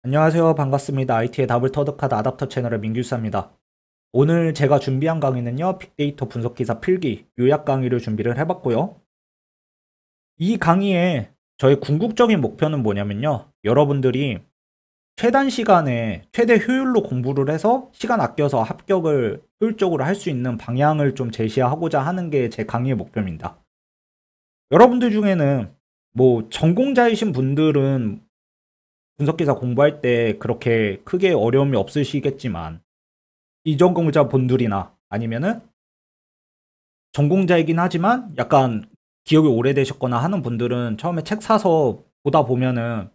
안녕하세요. 반갑습니다. IT의 답을 터득하다 아답터 채널의 민규사입니다. 오늘 제가 준비한 강의는요, 빅데이터 분석 기사 필기 요약 강의를 준비를 해봤고요. 이 강의에 저의 궁극적인 목표는 뭐냐면요, 여러분들이 최단 시간에 최대 효율로 공부를 해서 시간 아껴서 합격을 효율적으로 할 수 있는 방향을 좀 제시하고자 하는 게 제 강의의 목표입니다. 여러분들 중에는 뭐 전공자이신 분들은 분석기사 공부할 때 그렇게 크게 어려움이 없으시겠지만 이전공자 분들이나 아니면은 전공자이긴 하지만 약간 기억이 오래되셨거나 하는 분들은 처음에 책 사서 보다 보면은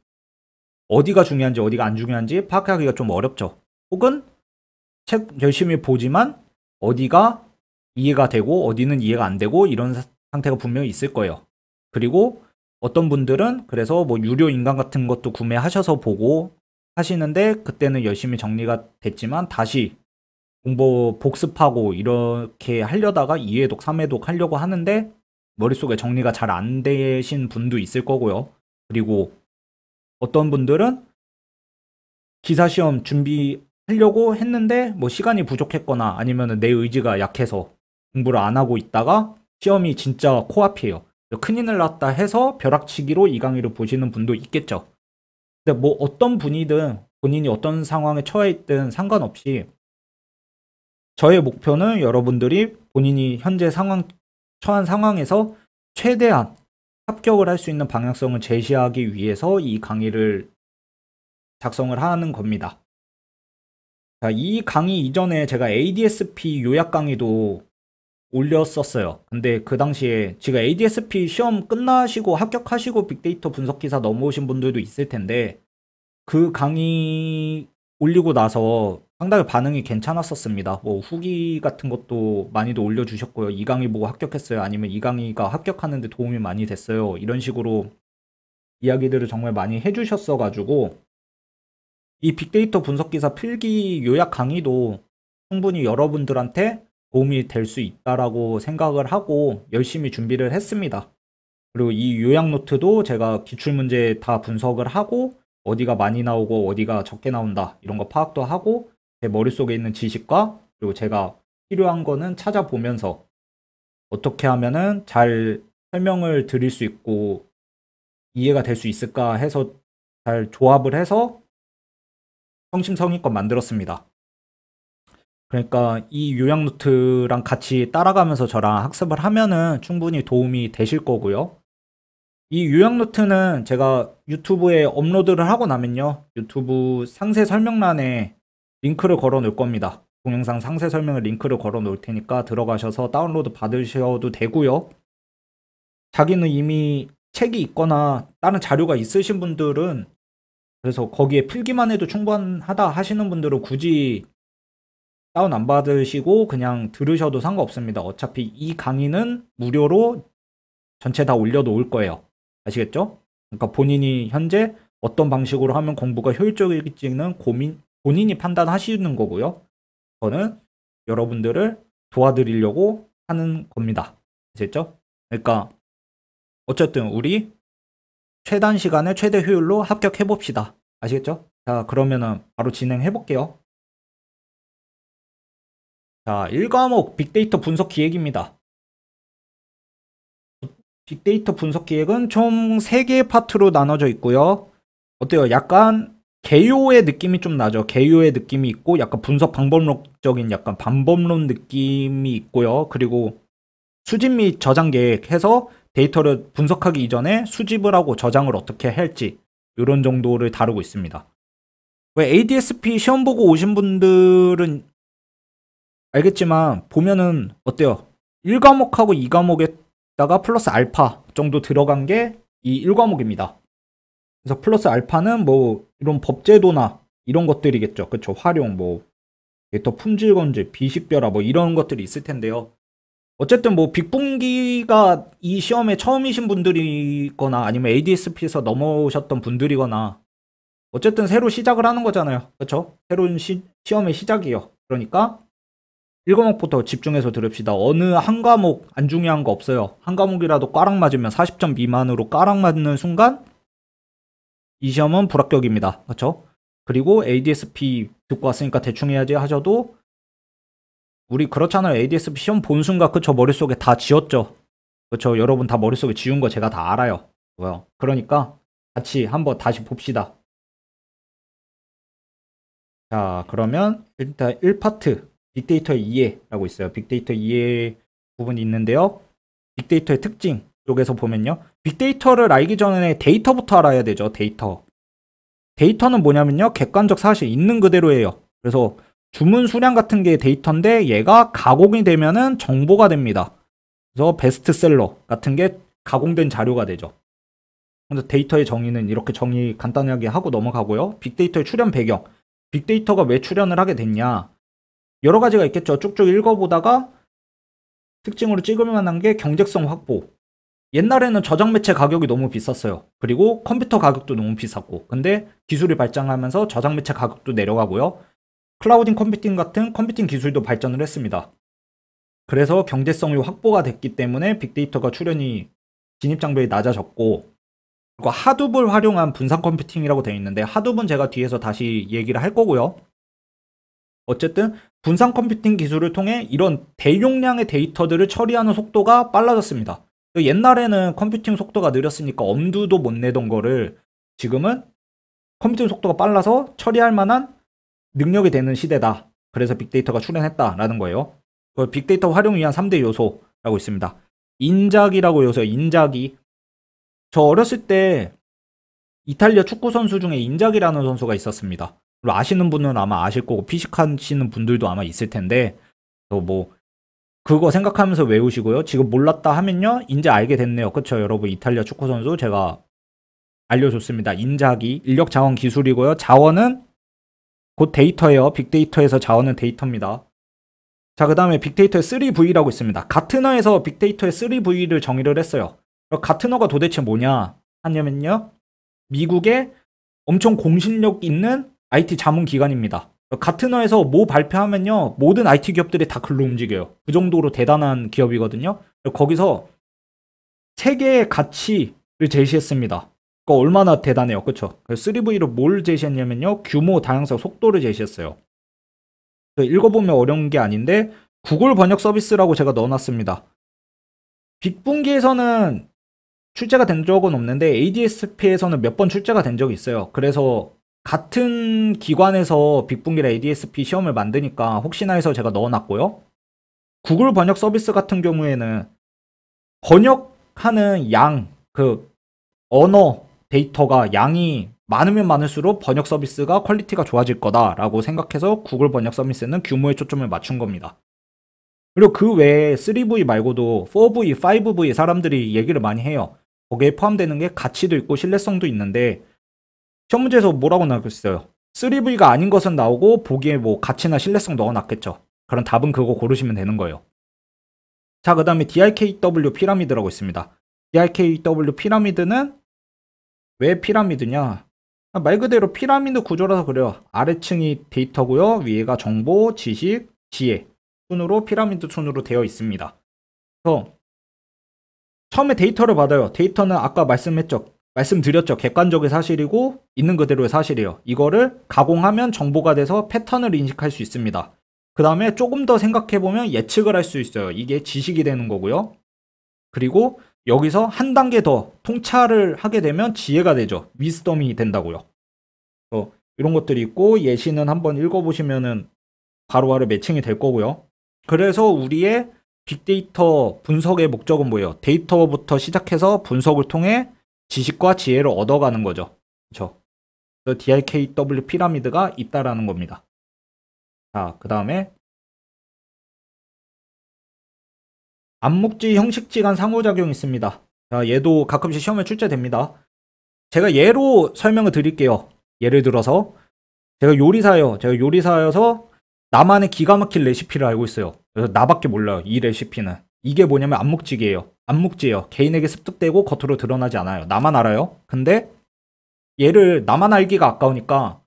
어디가 중요한지 어디가 안 중요한지 파악하기가 좀 어렵죠. 혹은 책 열심히 보지만 어디가 이해가 되고 어디는 이해가 안 되고 이런 상태가 분명히 있을 거예요. 그리고 어떤 분들은 그래서 뭐 유료 인강 같은 것도 구매하셔서 보고 하시는데 그때는 열심히 정리가 됐지만 다시 공부 복습하고 이렇게 하려다가 2회독, 3회독 하려고 하는데 머릿속에 정리가 잘 안 되신 분도 있을 거고요. 그리고 어떤 분들은 기사시험 준비하려고 했는데 뭐 시간이 부족했거나 아니면 내 의지가 약해서 공부를 안 하고 있다가 시험이 진짜 코앞이에요. 큰일 났다 해서 벼락치기로 이 강의를 보시는 분도 있겠죠. 근데 뭐 어떤 분이든 본인이 어떤 상황에 처해 있든 상관없이 저의 목표는 여러분들이 본인이 현재 처한 상황에서 최대한 합격을 할 수 있는 방향성을 제시하기 위해서 이 강의를 작성을 하는 겁니다. 자, 이 강의 이전에 제가 ADSP 요약 강의도 올렸었어요. 근데 그 당시에 지금 ADSP 시험 끝나시고 합격하시고 빅데이터 분석 기사 넘어오신 분들도 있을 텐데 그 강의 올리고 나서 상당히 반응이 괜찮았었습니다. 뭐 후기 같은 것도 많이도 올려주셨고요. 이 강의 보고 합격했어요. 아니면 이 강의가 합격하는데 도움이 많이 됐어요. 이런 식으로 이야기들을 정말 많이 해주셨어가지고 이 빅데이터 분석 기사 필기 요약 강의도 충분히 여러분들한테 도움이 될 수 있다라고 생각을 하고 열심히 준비를 했습니다. 그리고 이 요약 노트도 제가 기출문제 다 분석을 하고 어디가 많이 나오고 어디가 적게 나온다 이런 거 파악도 하고 제 머릿속에 있는 지식과 그리고 제가 필요한 거는 찾아보면서 어떻게 하면은 잘 설명을 드릴 수 있고 이해가 될 수 있을까 해서 잘 조합을 해서 성심성의껏 만들었습니다. 그러니까 이 요약 노트랑 같이 따라가면서 저랑 학습을 하면은 충분히 도움이 되실 거고요. 이 요약 노트는 제가 유튜브에 업로드를 하고 나면요. 유튜브 상세 설명란에 링크를 걸어 놓을 겁니다. 동영상 상세 설명에 링크를 걸어 놓을 테니까 들어가셔서 다운로드 받으셔도 되고요. 자기는 이미 책이 있거나 다른 자료가 있으신 분들은 그래서 거기에 필기만 해도 충분하다 하시는 분들은 굳이 다운 안 받으시고 그냥 들으셔도 상관없습니다. 어차피 이 강의는 무료로 전체 다 올려놓을 거예요. 아시겠죠? 그러니까 본인이 현재 어떤 방식으로 하면 공부가 효율적일지는 본인이 판단하시는 거고요. 저는 여러분들을 도와드리려고 하는 겁니다. 아시겠죠? 그러니까 어쨌든 우리 최단 시간에 최대 효율로 합격해 봅시다. 아시겠죠? 자, 그러면은 바로 진행해 볼게요. 자, 1과목 빅데이터 분석 기획입니다. 빅데이터 분석 기획은 총 3개의 파트로 나눠져 있고요. 어때요? 약간 개요의 느낌이 좀 나죠. 개요의 느낌이 있고 약간 분석 방법론적인 약간 방법론 느낌이 있고요. 그리고 수집 및 저장 계획해서 데이터를 분석하기 이전에 수집을 하고 저장을 어떻게 할지 이런 정도를 다루고 있습니다. 왜 ADSP 시험 보고 오신 분들은 알겠지만 보면은 어때요? 1과목하고 2과목에다가 플러스 알파 정도 들어간 게 이 1과목입니다. 그래서 플러스 알파는 뭐 이런 법제도나 이런 것들이겠죠. 그쵸? 활용, 뭐 데이터 품질 건지, 비식별화 뭐 이런 것들이 있을 텐데요. 어쨌든 뭐 빅분기가 이 시험에 처음이신 분들이거나 아니면 ADSP에서 넘어오셨던 분들이거나 어쨌든 새로 시작을 하는 거잖아요. 그쵸? 새로운 시험의 시작이에요. 그러니까 1과목부터 집중해서 들읍시다. 어느 한 과목 안 중요한 거 없어요. 한 과목이라도 꽈락 맞으면 40점 미만으로 꽈락 맞는 순간 이 시험은 불합격입니다. 그렇죠? 그리고 ADS-B 듣고 왔으니까 대충 해야지 하셔도 우리 그렇잖아요. ADS-B 시험 본 순간 그쵸 머릿속에 다 지웠죠. 그쵸 여러분 다 머릿속에 지운 거 제가 다 알아요. 그러니까 같이 한번 다시 봅시다. 자 그러면 일단 1파트 빅데이터의 이해라고 있어요. 빅데이터 이해 부분이 있는데요. 빅데이터의 특징 쪽에서 보면요. 빅데이터를 알기 전에 데이터부터 알아야 되죠. 데이터는 뭐냐면요. 객관적 사실 있는 그대로예요. 그래서 주문 수량 같은 게 데이터인데 얘가 가공이 되면은 정보가 됩니다. 그래서 베스트셀러 같은 게 가공된 자료가 되죠. 그래서 데이터의 정의는 이렇게 정의 간단하게 하고 넘어가고요. 빅데이터의 출현 배경. 빅데이터가 왜 출현을 하게 됐냐. 여러 가지가 있겠죠. 쭉쭉 읽어보다가 특징으로 찍을 만한 게 경제성 확보. 옛날에는 저장 매체 가격이 너무 비쌌어요. 그리고 컴퓨터 가격도 너무 비쌌고. 근데 기술이 발전하면서 저장 매체 가격도 내려가고요. 클라우딩 컴퓨팅 같은 컴퓨팅 기술도 발전을 했습니다. 그래서 경제성이 확보가 됐기 때문에 빅데이터가 출현이 진입장벽이 낮아졌고 그리고 하둡을 활용한 분산 컴퓨팅이라고 되어 있는데 하둡은 제가 뒤에서 다시 얘기를 할 거고요. 어쨌든 분산 컴퓨팅 기술을 통해 이런 대용량의 데이터들을 처리하는 속도가 빨라졌습니다. 옛날에는 컴퓨팅 속도가 느렸으니까 엄두도 못 내던 거를 지금은 컴퓨팅 속도가 빨라서 처리할 만한 능력이 되는 시대다. 그래서 빅데이터가 출현했다라는 거예요. 빅데이터 활용을 위한 3대 요소라고 있습니다. 인자기라고 요소요. 인자기. 저 어렸을 때 이탈리아 축구 선수 중에 인자기라는 선수가 있었습니다. 아시는 분은 아마 아실 거고 피식하시는 분들도 아마 있을 텐데 뭐 그거 생각하면서 외우시고요. 지금 몰랐다 하면요. 이제 알게 됐네요. 그쵸 여러분 이탈리아 축구 선수 제가 알려줬습니다. 인자기 인력 자원 기술이고요. 자원은 곧 데이터예요. 빅데이터에서 자원은 데이터입니다. 자, 그 다음에 빅데이터의 3V라고 있습니다. 가트너에서 빅데이터의 3V를 정의를 했어요. 가트너가 도대체 뭐냐 하냐면요. 미국의 엄청 공신력 있는 IT 자문 기관입니다. 가트너에서 뭐 발표하면요. 모든 IT 기업들이 다 글로 움직여요. 그 정도로 대단한 기업이거든요. 거기서 세계의 가치를 제시했습니다. 얼마나 대단해요. 그쵸? 3V로 뭘 제시했냐면요. 규모, 다양성, 속도를 제시했어요. 읽어보면 어려운 게 아닌데 구글 번역 서비스라고 제가 넣어놨습니다. 빅분기에서는 출제가 된 적은 없는데 ADS-B에서는 몇 번 출제가 된 적이 있어요. 그래서 같은 기관에서 빅분기랑 ADS-B 시험을 만드니까 혹시나 해서 제가 넣어놨고요. 구글 번역 서비스 같은 경우에는 번역하는 언어 데이터가 양이 많으면 많을수록 번역 서비스가 퀄리티가 좋아질 거다라고 생각해서 구글 번역 서비스는 규모에 초점을 맞춘 겁니다. 그리고 그 외에 3V 말고도 4V, 5V 사람들이 얘기를 많이 해요. 거기에 포함되는 게 가치도 있고 신뢰성도 있는데 시험 문제에서 뭐라고 나왔겠어요? 3V가 아닌 것은 나오고 보기에 뭐 가치나 신뢰성 넣어놨겠죠. 그럼 답은 그거 고르시면 되는 거예요. 자, 그 다음에 DRKW 피라미드라고 있습니다. DRKW 피라미드는 왜 피라미드냐? 말 그대로 피라미드 구조라서 그래요. 아래층이 데이터고요. 위에가 정보, 지식, 지혜 순으로 피라미드 순으로 되어 있습니다. 그래서 처음에 데이터를 받아요. 데이터는 아까 말씀드렸죠. 객관적인 사실이고 있는 그대로의 사실이에요. 이거를 가공하면 정보가 돼서 패턴을 인식할 수 있습니다. 그 다음에 조금 더 생각해보면 예측을 할 수 있어요. 이게 지식이 되는 거고요. 그리고 여기서 한 단계 더 통찰을 하게 되면 지혜가 되죠. 위스덤이 된다고요. 이런 것들이 있고 예시는 한번 읽어보시면은 바로바로 매칭이 될 거고요. 그래서 우리의 빅데이터 분석의 목적은 뭐예요? 데이터부터 시작해서 분석을 통해 지식과 지혜를 얻어가는 거죠. 그렇죠? DRKW 피라미드가 있다라는 겁니다. 자, 그 다음에 암묵지, 형식지 간 상호작용이 있습니다. 자, 얘도 가끔씩 시험에 출제됩니다. 제가 예로 설명을 드릴게요. 예를 들어서 제가 요리사예요. 제가 요리사여서 나만의 기가 막힌 레시피를 알고 있어요. 그래서 나밖에 몰라요. 이 레시피는. 이게 뭐냐면 암묵지예요. 암묵지예요. 개인에게 습득되고 겉으로 드러나지 않아요. 나만 알아요. 근데 얘를 나만 알기가 아까우니까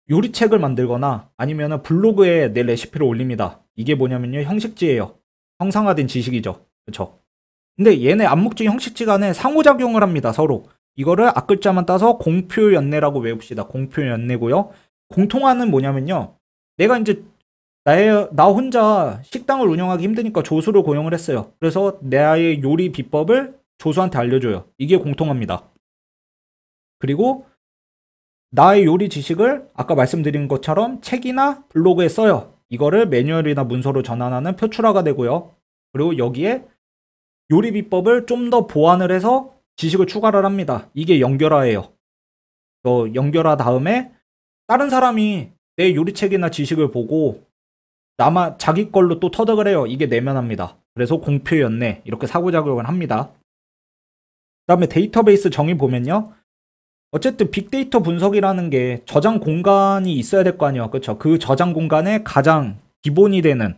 요리책을 만들거나 아니면 블로그에 내 레시피를 올립니다. 이게 뭐냐면요. 형식지예요. 형상화된 지식이죠. 그쵸? 근데 얘네 암묵지, 형식지 간에 상호작용을 합니다. 서로. 이거를 앞글자만 따서 공표연내라고 외웁시다. 공표연내고요. 공통화는 뭐냐면요. 내가 이제 나 혼자 식당을 운영하기 힘드니까 조수를 고용을 했어요. 그래서 나의 요리 비법을 조수한테 알려줘요. 이게 공통합니다. 그리고 나의 요리 지식을 아까 말씀드린 것처럼 책이나 블로그에 써요. 이거를 매뉴얼이나 문서로 전환하는 표출화가 되고요. 그리고 여기에 요리 비법을 좀 더 보완을 해서 지식을 추가를 합니다. 이게 연결화예요. 연결화 다음에 다른 사람이 내 요리책이나 지식을 보고 자기 걸로 또 터득을 해요. 이게 내면합니다. 그래서 공표연내 이렇게 사고작용을 합니다. 그 다음에 데이터베이스 정의 보면요. 어쨌든 빅데이터 분석이라는 게 저장 공간이 있어야 될 거 아니에요. 그렇죠? 그 저장 공간의 가장 기본이 되는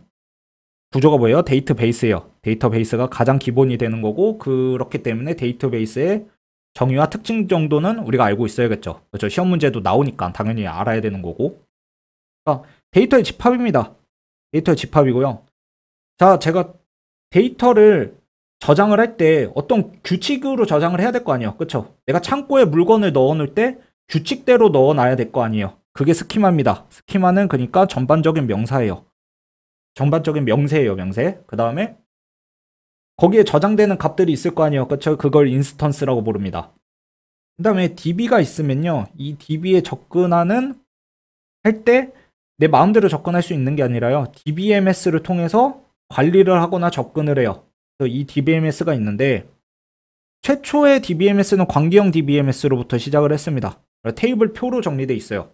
구조가 뭐예요? 데이터베이스예요. 데이터베이스가 가장 기본이 되는 거고, 그렇기 때문에 데이터베이스의 정의와 특징 정도는 우리가 알고 있어야겠죠. 그렇죠? 시험 문제도 나오니까 당연히 알아야 되는 거고. 그러니까 데이터의 집합입니다. 데이터의 집합이고요. 자, 제가 데이터를 저장을 할 때 어떤 규칙으로 저장을 해야 될 거 아니에요. 그쵸? 내가 창고에 물건을 넣어놓을 때 규칙대로 넣어놔야 될 거 아니에요. 그게 스키마입니다. 스키마는 그러니까 전반적인 명사예요. 전반적인 명세예요, 명세. 그 다음에 거기에 저장되는 값들이 있을 거 아니에요. 그쵸? 그걸 인스턴스라고 부릅니다. 그 다음에 DB가 있으면요. 이 DB에 접근하는 할 때 내 마음대로 접근할 수 있는 게 아니라요. DBMS를 통해서 관리를 하거나 접근을 해요. 이 DBMS가 있는데 최초의 DBMS는 관계형 DBMS로부터 시작을 했습니다. 테이블 표로 정리되어 있어요.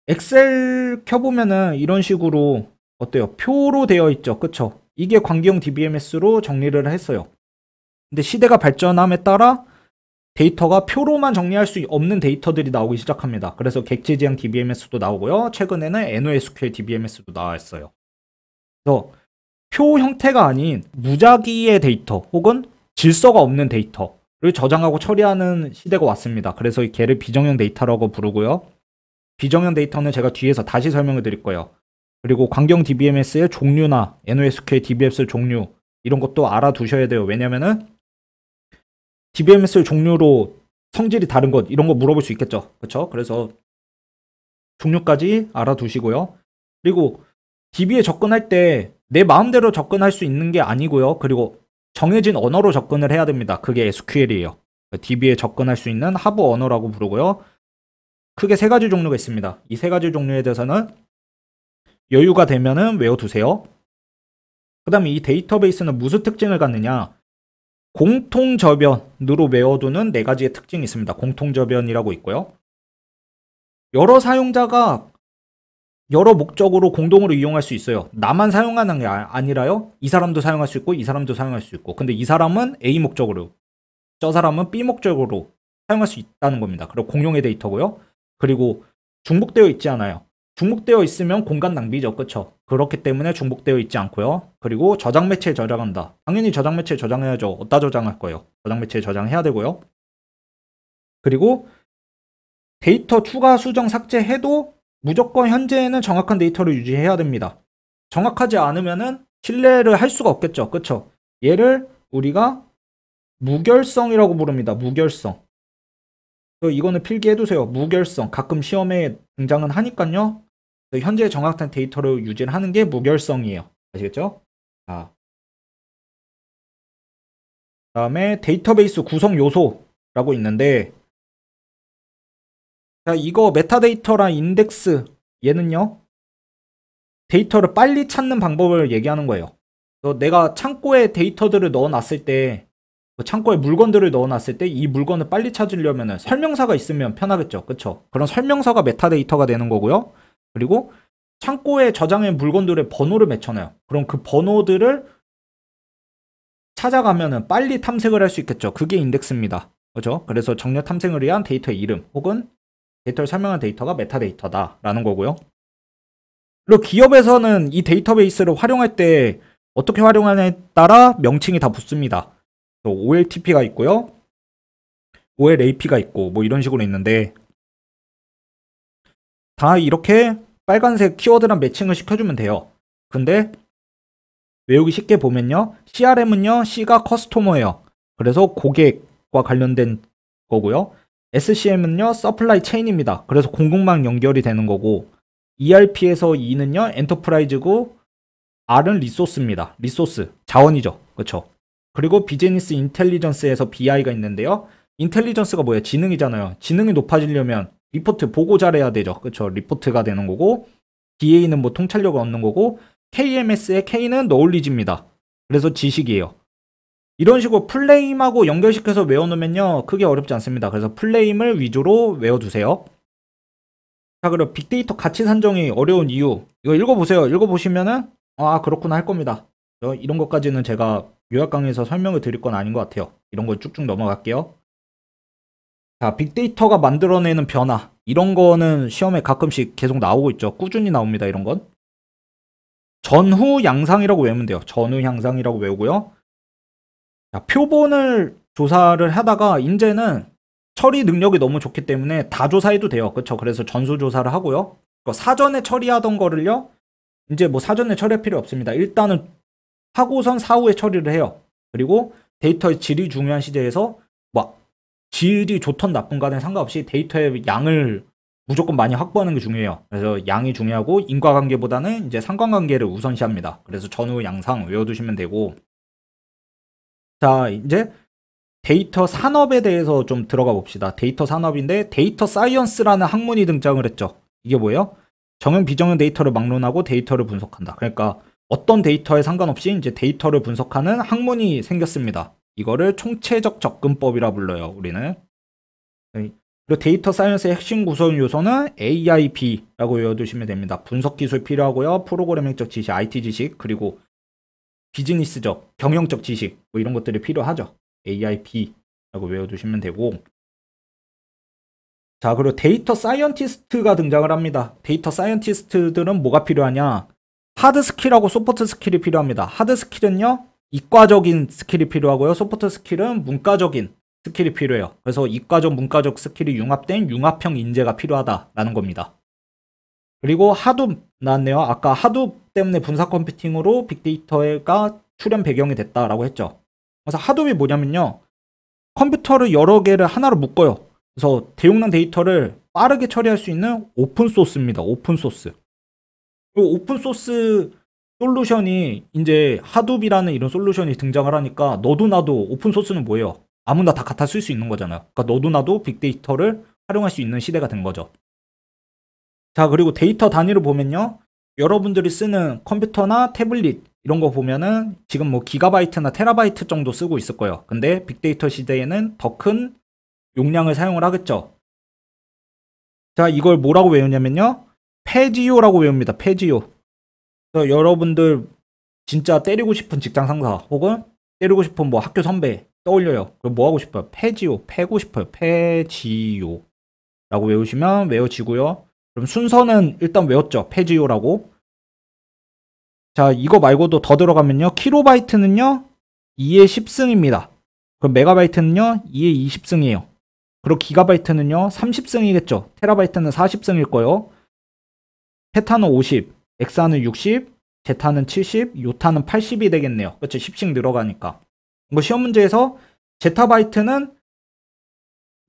엑셀 켜보면은 이런 식으로 어때요? 표로 되어 있죠. 그쵸? 이게 관계형 DBMS로 정리를 했어요. 근데 시대가 발전함에 따라 데이터가 표로만 정리할 수 없는 데이터들이 나오기 시작합니다. 그래서 객체지향 DBMS도 나오고요. 최근에는 NoSQL DBMS도 나왔어요. 그래서 표 형태가 아닌 무작위의 데이터 혹은 질서가 없는 데이터를 저장하고 처리하는 시대가 왔습니다. 그래서 걔를 비정형 데이터라고 부르고요. 비정형 데이터는 제가 뒤에서 다시 설명을 드릴 거예요. 그리고 관계형 DBMS의 종류나 NoSQL DBMS 종류 이런 것도 알아두셔야 돼요. 왜냐면은 DBMS 종류로 성질이 다른 것 이런 거 물어볼 수 있겠죠. 그렇죠? 그래서 종류까지 알아두시고요. 그리고 DB에 접근할 때 내 마음대로 접근할 수 있는 게 아니고요. 그리고 정해진 언어로 접근을 해야 됩니다. 그게 SQL이에요. DB에 접근할 수 있는 하부 언어라고 부르고요. 크게 세 가지 종류가 있습니다. 이 세 가지 종류에 대해서는 여유가 되면은 외워두세요. 그 다음에 이 데이터베이스는 무슨 특징을 갖느냐? 공통저변으로 외워두는 네 가지의 특징이 있습니다. 공통저변이라고 있고요. 여러 사용자가 여러 목적으로 공동으로 이용할 수 있어요. 나만 사용하는 게 아니라요. 이 사람도 사용할 수 있고 이 사람도 사용할 수 있고. 근데 이 사람은 A 목적으로, 저 사람은 B 목적으로 사용할 수 있다는 겁니다. 그리고 공용의 데이터고요. 그리고 중복되어 있지 않아요. 중복되어 있으면 공간 낭비죠. 그쵸? 그렇기 때문에 중복되어 있지 않고요. 그리고 저장 매체에 저장한다. 당연히 저장 매체에 저장해야죠. 어디다 저장할 거예요? 저장 매체에 저장해야 되고요. 그리고 데이터 추가, 수정, 삭제해도 무조건 현재에는 정확한 데이터를 유지해야 됩니다. 정확하지 않으면은 신뢰를 할 수가 없겠죠. 그쵸? 얘를 우리가 무결성이라고 부릅니다. 무결성. 이거는 필기해두세요. 무결성. 가끔 시험에 등장은 하니까요. 현재 정확한 데이터를 유지를 하는 게 무결성이에요. 아시겠죠? 자, 다음에 데이터베이스 구성 요소라고 있는데, 자, 이거 메타데이터랑 인덱스 얘는요. 데이터를 빨리 찾는 방법을 얘기하는 거예요. 내가 창고에 데이터들을 넣어놨을 때, 창고에 물건들을 넣어놨을 때 이 물건을 빨리 찾으려면 설명서가 있으면 편하겠죠. 그쵸? 그런 설명서가 메타데이터가 되는 거고요. 그리고 창고에 저장한 물건들의 번호를 맺혀놔요. 그럼 그 번호들을 찾아가면 빨리 탐색을 할 수 있겠죠. 그게 인덱스입니다. 그죠? 그래서 정렬 탐색을 위한 데이터의 이름 혹은 데이터를 설명한 데이터가 메타데이터다라는 거고요. 그리고 기업에서는 이 데이터베이스를 활용할 때 어떻게 활용하냐에 따라 명칭이 다 붙습니다. OLTP가 있고요. OLAP가 있고 뭐 이런 식으로 있는데 다 이렇게 빨간색 키워드랑 매칭을 시켜주면 돼요. 근데 외우기 쉽게 보면요. CRM은요. C가 커스토머예요. 그래서 고객과 관련된 거고요. SCM은요, 서플라이 체인입니다. 그래서 공급망 연결이 되는 거고, ERP에서 E는요, 엔터프라이즈고, R은 리소스입니다. 리소스, 자원이죠. 그렇죠? 그리고 비즈니스 인텔리전스에서 BI가 있는데요. 인텔리전스가 뭐예요? 지능이잖아요. 지능이 높아지려면 리포트 보고 잘해야 되죠. 그렇죠? 리포트가 되는 거고, DA는 뭐 통찰력을 얻는 거고, KMS의 K는 노울리지입니다. 그래서 지식이에요. 이런 식으로 플레임하고 연결시켜서 외워놓으면요, 크게 어렵지 않습니다. 그래서 플레임을 위주로 외워두세요. 자, 그리고 빅데이터 가치 산정이 어려운 이유, 이거 읽어보세요. 읽어보시면은 아, 그렇구나 할 겁니다. 이런 것까지는 제가 요약 강의에서 설명을 드릴 건 아닌 것 같아요. 이런 거 쭉쭉 넘어갈게요. 자, 빅데이터가 만들어내는 변화, 이런 거는 시험에 가끔씩 계속 나오고 있죠. 꾸준히 나옵니다. 이런 건 전후 양상이라고 외우면 돼요. 전후 양상이라고 외우고요. 자, 표본을 조사를 하다가 이제는 처리 능력이 너무 좋기 때문에 다 조사해도 돼요. 그렇죠? 그래서 전수 조사를 하고요. 사전에 처리하던 거를요, 이제 뭐 사전에 처리할 필요 없습니다. 일단은 하고선 사후에 처리를 해요. 그리고 데이터의 질이 중요한 시제에서 뭐 질이 좋던 나쁜 간에 상관없이 데이터의 양을 무조건 많이 확보하는 게 중요해요. 그래서 양이 중요하고 인과관계보다는 이제 상관관계를 우선시합니다. 그래서 전후 양상 외워두시면 되고, 자, 이제 데이터 산업에 대해서 좀 들어가 봅시다. 데이터 산업인데 데이터 사이언스라는 학문이 등장을 했죠. 이게 뭐예요? 정형 비정형 데이터를 막론하고 데이터를 분석한다. 그러니까 어떤 데이터에 상관없이 이제 데이터를 분석하는 학문이 생겼습니다. 이거를 총체적 접근법이라 불러요, 우리는. 그리고 데이터 사이언스의 핵심 구성 요소는 AIP라고 외워두시면 됩니다. 분석 기술 필요하고요. 프로그래밍적 지식, IT 지식, 그리고 비즈니스적, 경영적 지식, 뭐 이런 것들이 필요하죠. AIP라고 외워두시면 되고, 자, 그리고 데이터 사이언티스트가 등장을 합니다. 데이터 사이언티스트들은 뭐가 필요하냐? 하드 스킬하고 소프트 스킬이 필요합니다. 하드 스킬은요, 이과적인 스킬이 필요하고요. 소프트 스킬은 문과적인 스킬이 필요해요. 그래서 이과적, 문과적 스킬이 융합된 융합형 인재가 필요하다라는 겁니다. 그리고 하둡 나왔네요. 아까 하둡 때문에 분사 컴퓨팅으로 빅데이터가 출현 배경이 됐다라고 했죠. 그래서 하둡이 뭐냐면요, 컴퓨터를 여러 개를 하나로 묶어요. 그래서 대용량 데이터를 빠르게 처리할 수 있는 오픈소스입니다. 오픈소스. 오픈소스 솔루션이 이제 하둡이라는 이런 솔루션이 등장을 하니까 너도 나도 오픈소스는 뭐예요? 아무나 다 갖다 쓸 수 있는 거잖아요. 그러니까 너도 나도 빅데이터를 활용할 수 있는 시대가 된 거죠. 자, 그리고 데이터 단위로 보면요, 여러분들이 쓰는 컴퓨터나 태블릿 이런 거 보면은 지금 뭐 기가바이트나 테라바이트 정도 쓰고 있을 거예요. 근데 빅데이터 시대에는 더 큰 용량을 사용을 하겠죠. 자, 이걸 뭐라고 외우냐면요, 페지오라고 외웁니다. 페지오. 여러분들 진짜 때리고 싶은 직장 상사 혹은 때리고 싶은 뭐 학교 선배 떠올려요. 그럼 뭐 하고 싶어요? 페지오, 패고 싶어요. 페지오라고 외우시면 외워지고요. 그럼 순서는 일단 외웠죠. 페지오라고. 자, 이거 말고도 더 들어가면요, 킬로바이트는요 2의 10승입니다. 그럼 메가바이트는요 2의 20승이에요. 그리고 기가바이트는요 30승이겠죠. 테라바이트는 40승일 거예요. 페타는 50, 엑사는 60, 제타는 70, 요타는 80이 되겠네요. 그렇죠? 10씩 늘어가니까. 뭐 시험 문제에서 제타바이트는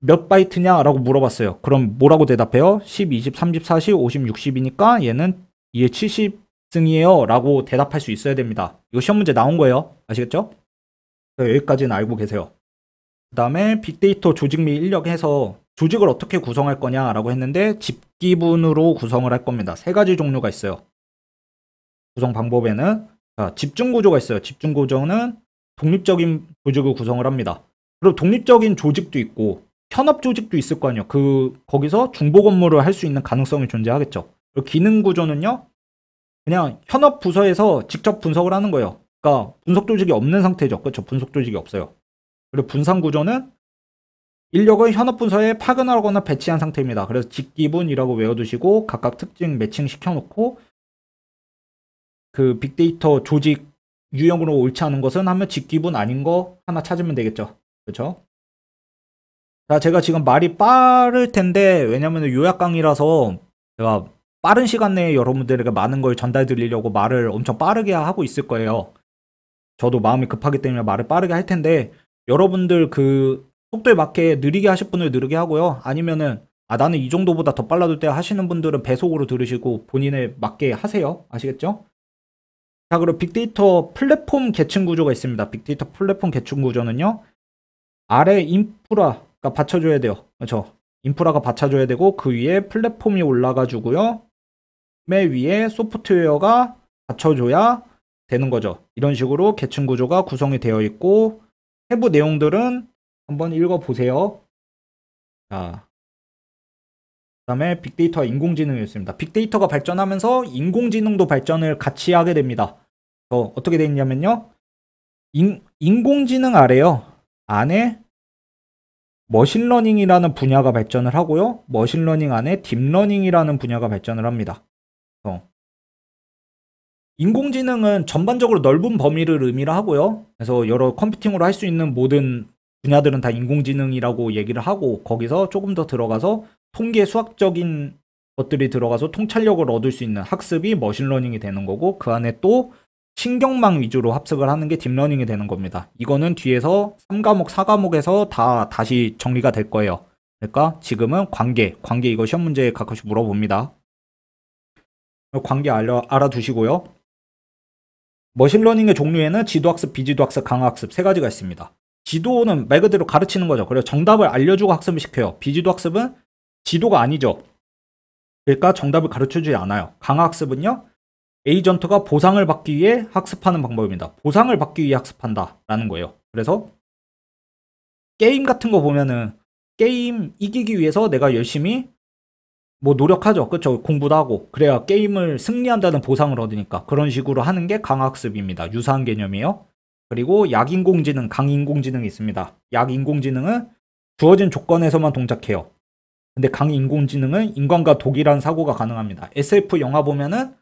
몇 바이트냐라고 물어봤어요. 그럼 뭐라고 대답해요? 10, 20, 30, 40, 50, 60이니까 얘는 2의 70승이에요 라고 대답할 수 있어야 됩니다. 이거 시험 문제 나온 거예요. 아시겠죠? 여기까지는 알고 계세요. 그 다음에 빅데이터 조직 및 인력 해서 조직을 어떻게 구성할 거냐라고 했는데 집기분으로 구성을 할 겁니다. 세 가지 종류가 있어요. 구성 방법에는 집중구조가 있어요. 집중구조는 독립적인 조직을 구성을 합니다. 그리고 독립적인 조직도 있고 현업 조직도 있을 거 아니에요. 거기서 중복 업무를 할 수 있는 가능성이 존재하겠죠. 그리고 기능구조는요, 그냥 현업 부서에서 직접 분석을 하는 거예요. 그러니까 분석 조직이 없는 상태죠. 그렇죠? 분석 조직이 없어요. 그리고 분산구조는 인력을 현업 분서에 파견하거나 배치한 상태입니다. 그래서 직기분이라고 외워두시고 각각 특징 매칭 시켜놓고 그 빅데이터 조직 유형으로 옳지 않은 것은 하면 직기분 아닌 거 하나 찾으면 되겠죠. 그렇죠? 자, 제가 지금 말이 빠를 텐데 왜냐면 요약 강의라서 제가 빠른 시간 내에 여러분들에게 많은 걸 전달 드리려고 말을 엄청 빠르게 하고 있을 거예요. 저도 마음이 급하기 때문에 말을 빠르게 할 텐데 여러분들 그 속도에 맞게 느리게 하실 분을 느리게 하고요. 아니면은 나는 이 정도보다 더 빨라도 돼 하시는 분들은 배속으로 들으시고 본인에 맞게 하세요. 아시겠죠? 자, 그리고 빅데이터 플랫폼 계층 구조가 있습니다. 빅데이터 플랫폼 계층 구조는요. 아래 인프라가 받쳐줘야 돼요. 그렇죠? 인프라가 받쳐줘야 되고 그 위에 플랫폼이 올라가 주고요. 맨 위에 소프트웨어가 받쳐줘야 되는 거죠. 이런 식으로 계층 구조가 구성이 되어 있고 세부 내용들은 한번 읽어보세요. 자, 그다음에 빅데이터와 인공지능이 있습니다. 빅데이터가 발전하면서 인공지능도 발전을 같이 하게 됩니다. 어떻게 되어 있냐면요. 인공지능 아래요. 안에 머신러닝이라는 분야가 발전을 하고요. 머신러닝 안에 딥러닝이라는 분야가 발전을 합니다. 인공지능은 전반적으로 넓은 범위를 의미를 하고요. 그래서 여러 컴퓨팅으로 할 수 있는 모든 분야들은 다 인공지능이라고 얘기를 하고 거기서 조금 더 들어가서 통계 수학적인 것들이 들어가서 통찰력을 얻을 수 있는 학습이 머신러닝이 되는 거고 그 안에 또 신경망 위주로 합숙을 하는 게 딥러닝이 되는 겁니다. 이거는 뒤에서 3과목, 4과목에서 다 다시 정리가 될 거예요. 그러니까 지금은 관계 이거 시험 문제에 가끔씩 물어봅니다. 관계 알아두시고요. 머신러닝의 종류에는 지도학습, 비지도학습, 강화학습 세 가지가 있습니다. 지도는 말 그대로 가르치는 거죠. 그래서 정답을 알려주고 학습을 시켜요. 비지도학습은 지도가 아니죠. 그러니까 정답을 가르쳐주지 않아요. 강화학습은요. 에이전트가 보상을 받기 위해 학습하는 방법입니다. 보상을 받기 위해 학습한다라는 거예요. 그래서 게임 같은 거 보면은 게임 이기기 위해서 내가 열심히 노력하죠. 그쵸? 공부도 하고 그래야 게임을 승리한다는 보상을 얻으니까 그런 식으로 하는 게 강학습입니다. 유사한 개념이에요. 그리고 약인공지능, 강인공지능이 있습니다. 약인공지능은 주어진 조건에서만 동작해요. 근데 강인공지능은 인간과 독이란 사고가 가능합니다. SF 영화 보면은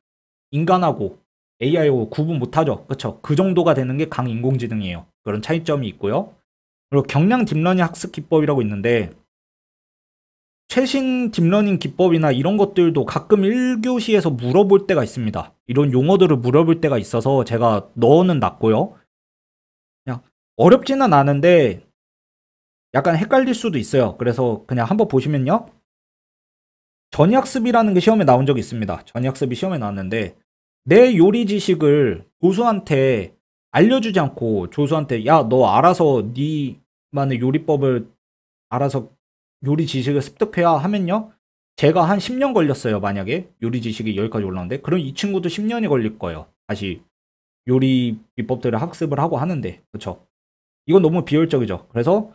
인간하고 AI하고 구분 못하죠. 그쵸? 그 정도가 되는 게 강인공지능이에요. 그런 차이점이 있고요. 그리고 경량 딥러닝 학습 기법이라고 있는데 최신 딥러닝 기법이나 이런 것들도 가끔 1교시에서 물어볼 때가 있습니다. 이런 용어들을 물어볼 때가 있어서 제가 넣어는 놨고요. 그냥 어렵지는 않은데 약간 헷갈릴 수도 있어요. 그래서 그냥 한번 보시면요. 전이학습이라는 게 시험에 나온 적이 있습니다. 전이학습이 시험에 나왔는데 내 요리 지식을 조수한테 알려주지 않고 조수한테 야, 너 알아서 니만의 요리법을 알아서 요리 지식을 습득해야 하면요. 제가 한 10년 걸렸어요. 만약에 요리 지식이 여기까지 올라오는데 그럼 이 친구도 10년이 걸릴 거예요. 다시 요리 비법들을 학습을 하고 하는데 그렇죠. 이건 너무 비효율적이죠. 그래서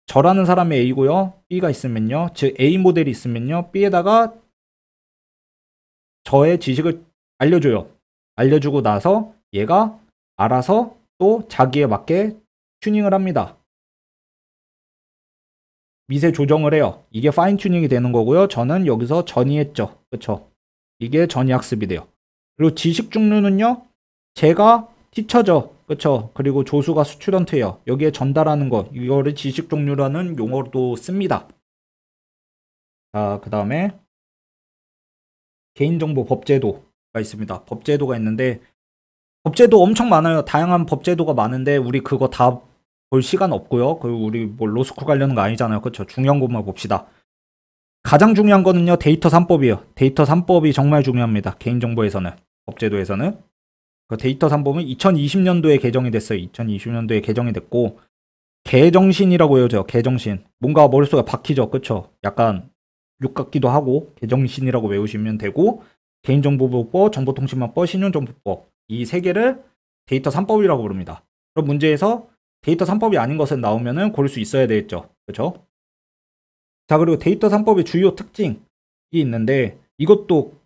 저라는 사람이 A고요. B가 있으면요. 즉 A 모델이 있으면요. B에다가 저의 지식을 알려줘요. 알려주고 나서 얘가 알아서 또 자기에 맞게 튜닝을 합니다. 미세 조정을 해요. 이게 파인 튜닝이 되는 거고요. 저는 여기서 전이했죠. 그쵸? 이게 전이학습이 돼요. 그리고 지식 종류는요. 제가 티처죠. 그쵸? 그리고 조수가 스튜던트예요. 여기에 전달하는 거 이거를 지식 종류라는 용어로도 씁니다. 자, 그 다음에 개인정보 법제도가 있습니다. 법제도가 있는데 법제도 엄청 많아요. 다양한 법제도가 많은데 우리 그거 다 볼 시간 없고요. 그리고 우리 로스쿨 가려는 거 아니잖아요. 그렇죠? 중요한 것만 봅시다. 가장 중요한 거는요. 데이터 3법이에요. 데이터 3법이 정말 중요합니다. 개인정보에서는. 법제도에서는. 그 데이터 3법은 2020년도에 개정이 됐어요. 2020년도에 개정이 됐고 개정신이라고 해야죠. 개정신. 뭔가 머릿속에 박히죠. 그렇죠? 약간 욕 같기도 하고 개정신이라고 외우시면 되고 개인정보보호법, 정보통신망법, 신용정보법 이 세 개를 데이터 3법이라고 부릅니다. 그럼 문제에서 데이터 3법이 아닌 것은 나오면은 고를 수 있어야 되겠죠. 그렇죠? 자, 그리고 데이터 3법의 주요 특징이 있는데 이것도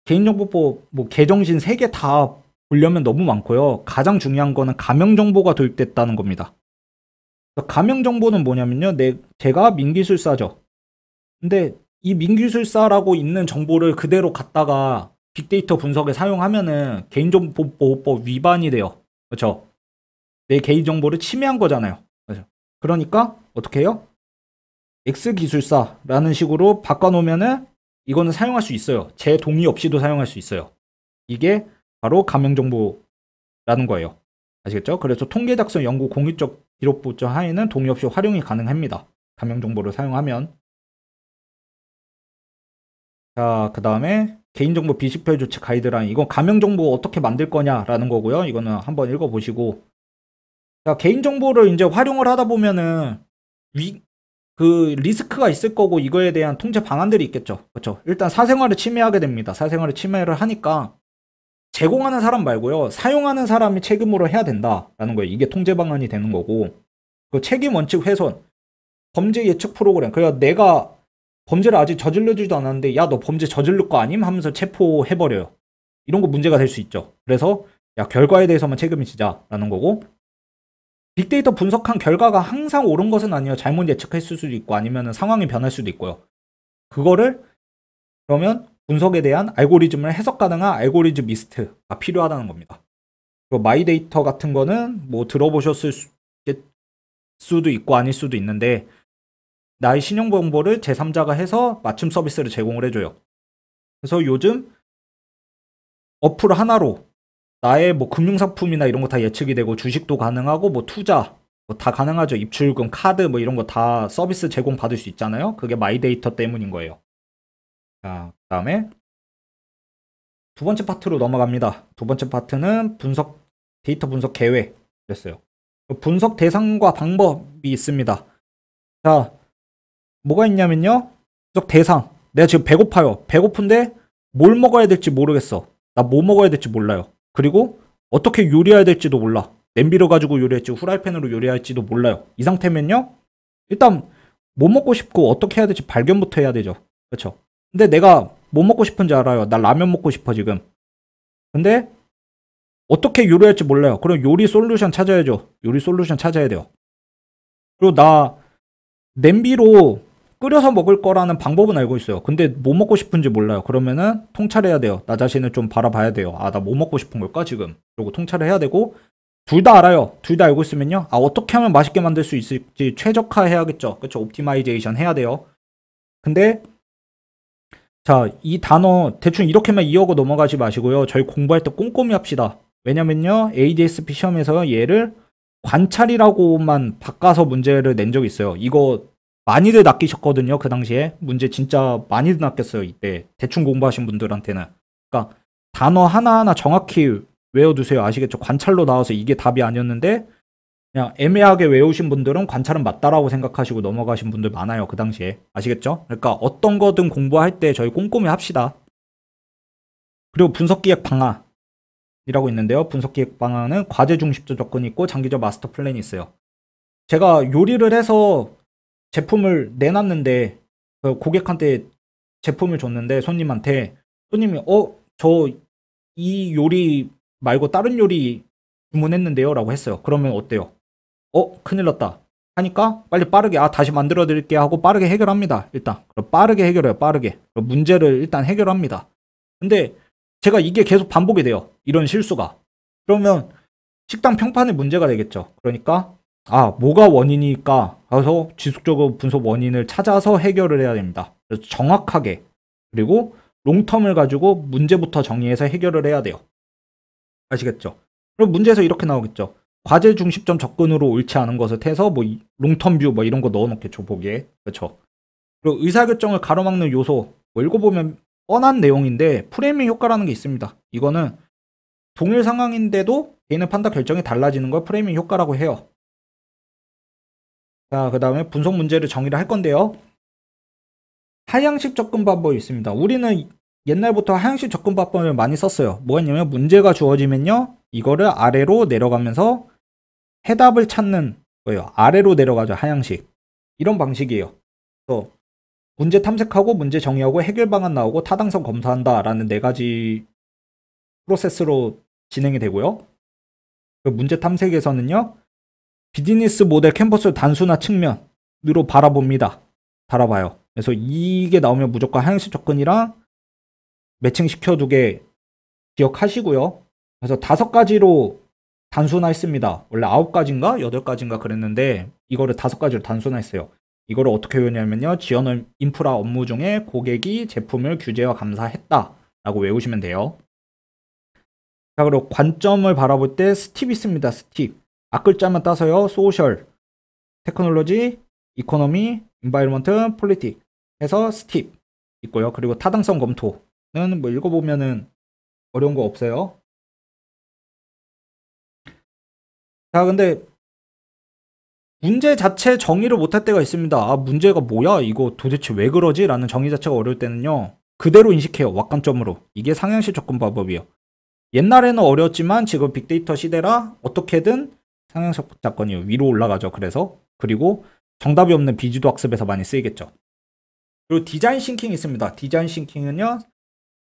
개인정보법 개정신 3개 다 보려면 너무 많고요. 가장 중요한 거는 가명정보가 도입됐다는 겁니다. 가명정보는 뭐냐면요. 제가 민기술사죠. 근데 이 민기술사라고 있는 정보를 그대로 갖다가 빅데이터 분석에 사용하면은 개인정보보호법 위반이 돼요. 그렇죠? 내 개인정보를 침해한 거잖아요. 그렇죠? 그러니까 어떻게 해요? X기술사라는 식으로 바꿔놓으면은 이거는 사용할 수 있어요. 제 동의 없이도 사용할 수 있어요. 이게 바로 가명정보라는 거예요. 아시겠죠? 그래서 통계 작성 연구 공유적 기록 보장 하에는 동의 없이 활용이 가능합니다. 가명 정보를 사용하면. 자, 그 다음에 개인정보 비식별 조치 가이드라인. 이건 가명 정보 어떻게 만들 거냐라는 거고요. 이거는 한번 읽어보시고. 자, 개인정보를 이제 활용을 하다 보면은 그 리스크가 있을 거고 이거에 대한 통제 방안들이 있겠죠. 그렇죠. 일단 사생활을 침해하게 됩니다. 사생활을 침해를 하니까 제공하는 사람 말고요. 사용하는 사람이 책임으로 해야 된다라는 거예요. 이게 통제 방안이 되는 거고. 그 책임 원칙 훼손. 범죄 예측 프로그램. 그러니까 내가 범죄를 아직 저질러지도 않았는데 야, 너 범죄 저질를 거 아님? 하면서 체포해버려요. 이런 거 문제가 될 수 있죠. 그래서 야, 결과에 대해서만 책임을 지자라는 거고. 빅데이터 분석한 결과가 항상 옳은 것은 아니에요. 잘못 예측했을 수도 있고 아니면 상황이 변할 수도 있고요. 그거를 그러면 분석에 대한 알고리즘을 해석 가능한 알고리즘리스트가 필요하다는 겁니다. 그리고 마이데이터 같은 거는 뭐 들어보셨을 수도 있고 아닐 수도 있는데 나의 신용정보를 제3자가 해서 맞춤 서비스를 제공을 해줘요. 그래서 요즘 어플 하나로 나의 뭐 금융상품이나 이런 거 다 예측이 되고 주식도 가능하고 뭐 투자 뭐 다 가능하죠. 입출금, 카드 뭐 이런 거 다 서비스 제공 받을 수 있잖아요. 그게 마이데이터 때문인 거예요. 자, 그 다음에 두 번째 파트로 넘어갑니다. 두 번째 파트는 데이터 분석 계획이었어요. 분석 대상과 방법이 있습니다. 자, 뭐가 있냐면요. 분석 대상. 내가 지금 배고파요. 배고픈데 뭘 먹어야 될지 모르겠어. 나 뭐 먹어야 될지 몰라요. 그리고 어떻게 요리해야 될지도 몰라. 냄비를 가지고 요리할지 후라이팬으로 요리할지도 몰라요. 이 상태면요. 일단 뭐 먹고 싶고 어떻게 해야 될지 발견부터 해야 되죠. 그렇죠? 근데 내가 뭐 먹고 싶은지 알아요. 나 라면 먹고 싶어 지금. 근데 어떻게 요리할지 몰라요. 그럼 요리 솔루션 찾아야죠. 요리 솔루션 찾아야 돼요. 그리고 나 냄비로 끓여서 먹을 거라는 방법은 알고 있어요. 근데 뭐 먹고 싶은지 몰라요. 그러면은 통찰해야 돼요. 나 자신을 좀 바라봐야 돼요. 아, 나 뭐 먹고 싶은 걸까 지금. 그리고 통찰을 해야 되고 둘 다 알아요. 둘 다 알고 있으면요. 아, 어떻게 하면 맛있게 만들 수 있을지 최적화해야겠죠. 그렇죠. 옵티마이제이션 해야 돼요. 근데 자, 이 단어 대충 이렇게만 이어고 넘어가지 마시고요. 저희 공부할 때 꼼꼼히 합시다. 왜냐면요. ADSP 시험에서 얘를 관찰이라고만 바꿔서 문제를 낸 적이 있어요. 이거 많이들 낚이셨거든요. 그 당시에. 문제 진짜 많이들 낚였어요. 이때. 대충 공부하신 분들한테는. 그러니까 단어 하나하나 정확히 외워두세요. 아시겠죠? 관찰로 나와서 이게 답이 아니었는데 그냥 애매하게 외우신 분들은 관찰은 맞다라고 생각하시고 넘어가신 분들 많아요. 그 당시에. 아시겠죠? 그러니까 어떤 거든 공부할 때 저희 꼼꼼히 합시다. 그리고 분석기획 방안이라고 있는데요. 분석기획 방안은 과제 중심적 접근이 있고 장기적 마스터 플랜이 있어요. 제가 요리를 해서 제품을 내놨는데 그 고객한테 제품을 줬는데 손님한테 손님이 저 이 요리 말고 다른 요리 주문했는데요 라고 했어요. 그러면 어때요? 큰일 났다 하니까 빨리 빠르게 다시 만들어 드릴게요 하고 빠르게 해결합니다. 일단 빠르게 해결해요. 빠르게 문제를 일단 해결합니다. 근데 제가 이게 계속 반복이 돼요. 이런 실수가. 그러면 식당 평판에 문제가 되겠죠. 그러니까 뭐가 원인일까? 그래서 지속적으로 분석 원인을 찾아서 해결을 해야 됩니다. 그래서 정확하게 그리고 롱텀을 가지고 문제부터 정의해서 해결을 해야 돼요. 아시겠죠? 그럼 문제에서 이렇게 나오겠죠. 과제 중심점 접근으로 옳지 않은 것을 해서 뭐 롱텀 뷰 뭐 이런 거 넣어놓겠죠. 보기에. 그렇죠? 그리고 의사결정을 가로막는 요소 뭐 읽어보면 뻔한 내용인데 프레이밍 효과라는 게 있습니다. 이거는 동일 상황인데도 개인의 판단 결정이 달라지는 걸 프레이밍 효과라고 해요. 자, 그 다음에 분석 문제를 정의를 할 건데요. 하향식 접근 방법이 있습니다. 우리는 옛날부터 하향식 접근 방법을 많이 썼어요. 뭐가 있냐면 문제가 주어지면요. 이거를 아래로 내려가면서 해답을 찾는 거예요. 아래로 내려가죠. 하향식. 이런 방식이에요. 그래서 문제 탐색하고 문제 정의하고 해결 방안 나오고 타당성 검사한다라는 4가지 프로세스로 진행이 되고요. 그 문제 탐색에서는요. 비즈니스 모델 캔버스 단순화 측면으로 바라봅니다. 바라봐요. 그래서 이게 나오면 무조건 하향식 접근이랑 매칭시켜두게 기억하시고요. 그래서 5가지로 단순화했습니다. 원래 9가지인가 8가지인가 그랬는데 이거를 5가지로 단순화했어요. 이거를 어떻게 외우냐면요. 지원 인프라 업무 중에 고객이 제품을 규제와 감사했다라고 외우시면 돼요. 자, 그리고 관점을 바라볼 때 스팁 있습니다. 스팁. 앞글자만 따서요. 소셜, 테크놀로지, 이코노미, 인바이러먼트, 폴리틱 해서 스팁 있고요. 그리고 타당성 검토는 뭐 읽어보면은 어려운 거 없어요. 자, 근데 문제 자체 정의를 못할 때가 있습니다. 아, 문제가 뭐야? 이거 도대체 왜 그러지? 라는 정의 자체가 어려울 때는요. 그대로 인식해요. 왁관점으로. 이게 상향식 접근 방법이에요. 옛날에는 어려웠지만 지금 빅데이터 시대라 어떻게든 상향식 접근이 위로 올라가죠. 그리고 정답이 없는 비지도 학습에서 많이 쓰이겠죠. 그리고 디자인 싱킹이 있습니다. 디자인 싱킹은요.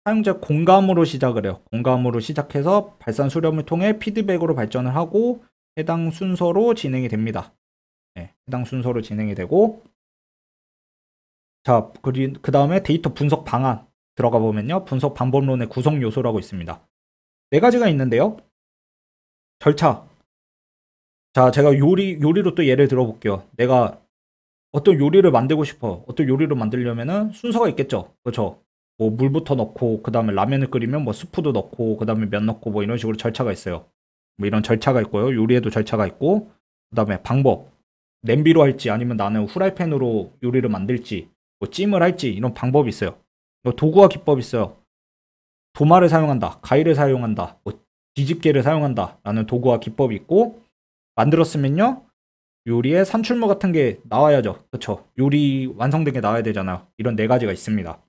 사용자 공감으로 시작을 해요. 공감으로 시작해서 발산 수렴을 통해 피드백으로 발전을 하고 해당 순서로 진행이 됩니다. 네, 해당 순서로 진행이 되고, 자, 그 다음에 데이터 분석 방안 들어가 보면요. 분석 방법론의 구성 요소라고 있습니다. 네 가지가 있는데요. 절차. 자, 제가 요리로 또 예를 들어볼게요. 내가 어떤 요리를 만들고 싶어. 어떤 요리를 만들려면은 순서가 있겠죠. 그렇죠? 뭐 물부터 넣고, 그 다음에 라면을 끓이면 뭐 스프도 넣고, 그 다음에 면 넣고, 뭐 이런 식으로 절차가 있어요. 뭐 이런 절차가 있고요. 요리에도 절차가 있고, 그 다음에 방법. 냄비로 할지 아니면 나는 후라이팬으로 요리를 만들지, 뭐 찜을 할지 이런 방법이 있어요. 뭐 도구와 기법이 있어요. 도마를 사용한다, 가위를 사용한다, 뭐 뒤집개를 사용한다 라는 도구와 기법이 있고, 만들었으면요 요리에 산출물 같은 게 나와야죠. 그렇죠? 요리 완성된 게 나와야 되잖아요. 이런 네 가지가 있습니다.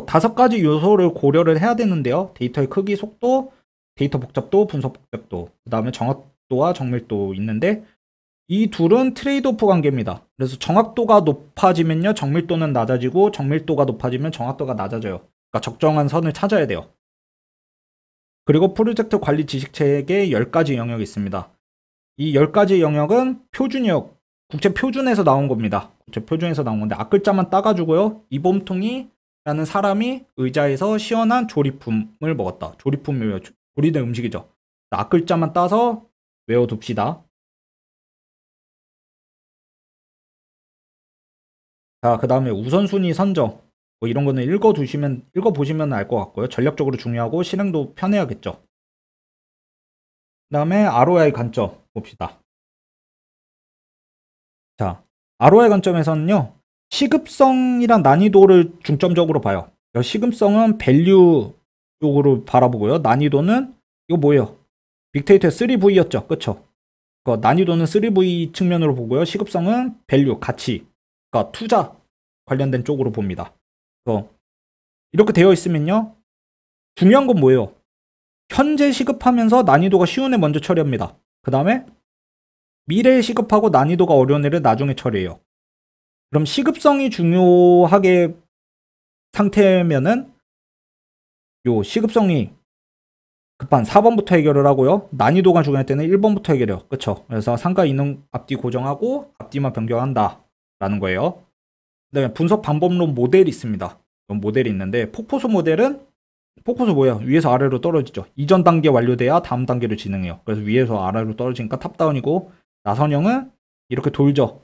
다섯 가지 요소를 고려를 해야 되는데요. 데이터의 크기, 속도, 데이터 복잡도, 분석 복잡도, 그 다음에 정확도와 정밀도 있는데, 이 둘은 트레이드오프 관계입니다. 그래서 정확도가 높아지면요 정밀도는 낮아지고, 정밀도가 높아지면 정확도가 낮아져요. 그러니까 적정한 선을 찾아야 돼요. 그리고 프로젝트 관리 지식체계에 10가지 영역이 있습니다. 이 10가지 영역은 표준역, 국제 표준에서 나온 겁니다. 국제 표준에서 나온 건데, 앞글자만 따가지고요. 이범통이라는 사람이 의자에서 시원한 조리품을 먹었다. 조리품이에요. 조리된 음식이죠. 앞글자만 따서 외워둡시다. 자, 그 다음에 우선순위 선정. 뭐 이런 거는 읽어보시면 알 것 같고요. 전략적으로 중요하고 실행도 편해야겠죠. 그 다음에 ROI 관점 봅시다. 자, ROI 관점에서는요, 시급성이랑 난이도를 중점적으로 봐요. 시급성은 밸류 쪽으로 바라보고요. 난이도는 이거 뭐예요? 빅데이터의 3V였죠. 그쵸? 난이도는 3V 측면으로 보고요. 시급성은 밸류, 가치, 그러니까 투자 관련된 쪽으로 봅니다. 이렇게 되어 있으면요, 중요한 건 뭐예요? 현재 시급하면서 난이도가 쉬운 애 먼저 처리합니다. 그 다음에 미래에 시급하고 난이도가 어려운 애를 나중에 처리해요. 그럼 시급성이 중요하게 상태면은 요 시급성이 급한 4번부터 해결을 하고요. 난이도가 중요할 때는 1번부터 해결해요. 그쵸? 그래서 상가 있는 앞뒤 고정하고 앞뒤만 변경한다 라는 거예요. 그 다음에 분석 방법론 모델이 있습니다. 모델이 있는데, 폭포수 모델은, 폭포수 뭐야? 위에서 아래로 떨어지죠. 이전 단계 완료돼야 다음 단계를 진행해요. 그래서 위에서 아래로 떨어지니까 탑다운이고, 나선형은 이렇게 돌죠.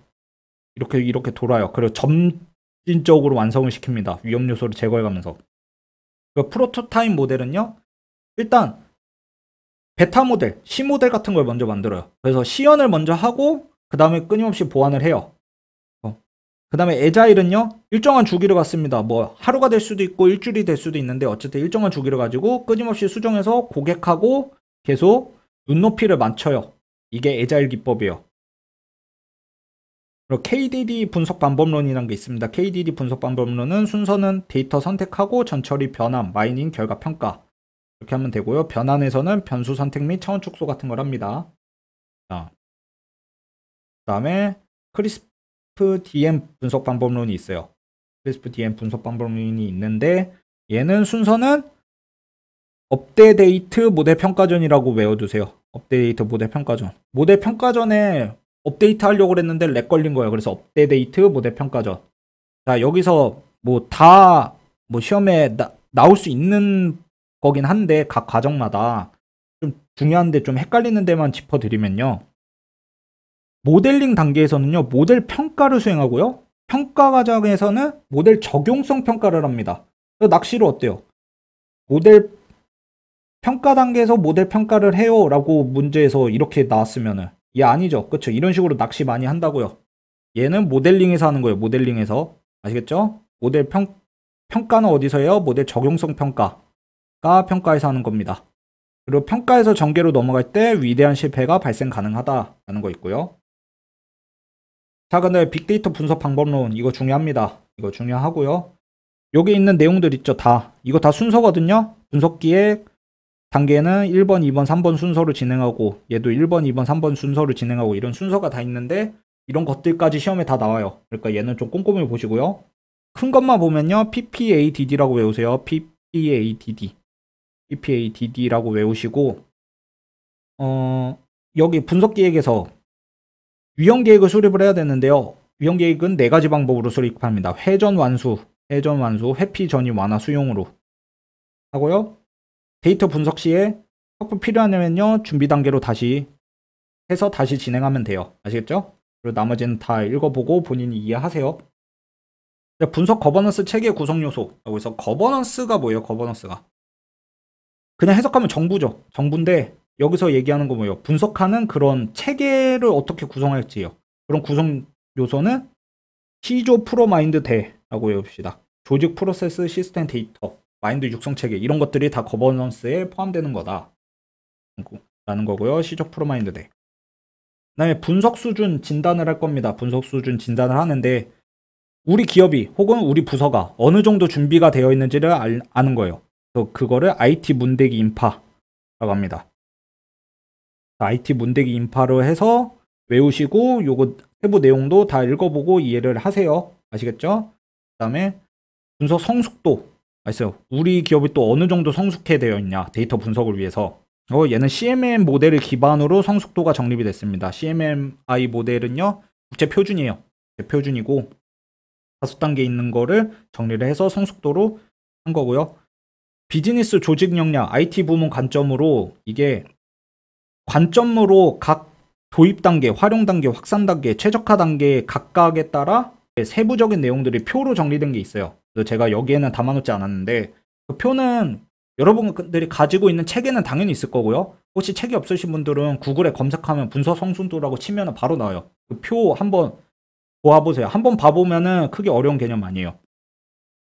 이렇게 돌아요. 그리고 점진적으로 완성을 시킵니다. 위험 요소를 제거해가면서. 프로토타입 모델은요, 일단 베타 모델, C 모델 같은 걸 먼저 만들어요. 그래서 시연을 먼저 하고 그 다음에 끊임없이 보완을 해요. 그 다음에 에자일은요, 일정한 주기를 갖습니다. 뭐 하루가 될 수도 있고 일주일이 될 수도 있는데, 어쨌든 일정한 주기를 가지고 끊임없이 수정해서 고객하고 계속 눈높이를 맞춰요. 이게 에자일 기법이에요. 그리고 KDD 분석 방법론이라는 게 있습니다. KDD 분석 방법론은 순서는 데이터 선택하고 전처리 변환, 마이닝, 결과 평가 이렇게 하면 되고요. 변환에서는 변수 선택 및 차원 축소 같은 걸 합니다. 자, 그 다음에 크리스프 DM 분석 방법론이 있어요. 크리스프 DM 분석 방법론이 있는데, 얘는 순서는 업데이트 모델 평가전이라고 외워두세요. 업데이트 모델 평가전. 모델 평가전에 업데이트 하려고 그랬는데 렉 걸린 거예요. 그래서 업데이트 모델 평가전. 자, 여기서 뭐 시험에 나올 수 있는 거긴 한데, 각 과정마다 좀 중요한데 좀 헷갈리는 데만 짚어드리면요. 모델링 단계에서는요, 모델 평가를 수행하고요. 평가 과정에서는 모델 적용성 평가를 합니다. 낚시로 어때요? 모델 평가 단계에서 모델 평가를 해요 라고 문제에서 이렇게 나왔으면은 얘 아니죠. 그쵸? 이런 식으로 낚시 많이 한다고요. 얘는 모델링에서 하는 거예요. 모델링에서. 아시겠죠? 모델 평가는 어디서 해요? 모델 적용성 평가가 평가에서 하는 겁니다. 그리고 평가에서 전개로 넘어갈 때 위대한 실패가 발생 가능하다라는 거 있고요. 자, 근데 빅데이터 분석 방법론 이거 중요합니다. 이거 중요하고요. 여기 있는 내용들 있죠. 다. 이거 다 순서거든요. 분석 기획 단계는 1번, 2번, 3번 순서로 진행하고 얘도 1번, 2번, 3번 순서로 진행하고 이런 순서가 다 있는데 이런 것들까지 시험에 다 나와요. 그러니까 얘는 좀 꼼꼼히 보시고요. 큰 것만 보면요. PPADD라고 외우세요. PPADD. PPADD라고 외우시고 여기 분석 기획에서 유형 계획을 수립을 해야 되는데요. 유형 계획은 4가지 방법으로 수립합니다. 회전 완수, 회피 전이 완화 수용으로 하고요. 데이터 분석 시에 확보 필요하면요. 준비 단계로 다시 해서 다시 진행하면 돼요. 아시겠죠? 그리고 나머지는 다 읽어보고 본인이 이해하세요. 분석 거버넌스 체계 구성 요소라고 해서 거버넌스가 뭐예요? 거버넌스가 그냥 해석하면 정부죠. 정부인데 여기서 얘기하는 거 뭐예요? 분석하는 그런 체계를 어떻게 구성할지요. 그런 구성 요소는 시조 프로마인드 대라고 외웁시다. 조직 프로세스 시스템 데이터 마인드 육성 체계 이런 것들이 다 거버넌스에 포함되는 거다 라는 거고요. 시조 프로마인드 대. 그다음에 분석 수준 진단을 할 겁니다. 분석 수준 진단을 하는데 우리 기업이 혹은 우리 부서가 어느 정도 준비가 되어 있는지를 아는 거예요. 그거를 IT 문대기 인파라고 합니다. IT 문대기 인파로 해서 외우시고 요거 세부 내용도 다 읽어보고 이해를 하세요. 아시겠죠? 그 다음에 분석 성숙도 아시죠? 우리 기업이 또 어느 정도 성숙해 되어 있냐 데이터 분석을 위해서 얘는 CMM 모델을 기반으로 성숙도가 정립이 됐습니다. CMMI 모델은요 국제 표준이에요. 표준이고 5단계 있는 거를 정리를 해서 성숙도로 한 거고요. 비즈니스 조직 역량 IT 부문 관점으로 이게 관점으로 각 도입 단계, 활용 단계, 확산 단계, 최적화 단계 각각에 따라 세부적인 내용들이 표로 정리된 게 있어요. 그래서 제가 여기에는 담아놓지 않았는데 그 표는 여러분들이 가지고 있는 책에는 당연히 있을 거고요. 혹시 책이 없으신 분들은 구글에 검색하면 분석 성숙도라고 치면 바로 나와요. 그 표 한번 보아보세요. 한번 봐보면은 크게 어려운 개념 아니에요.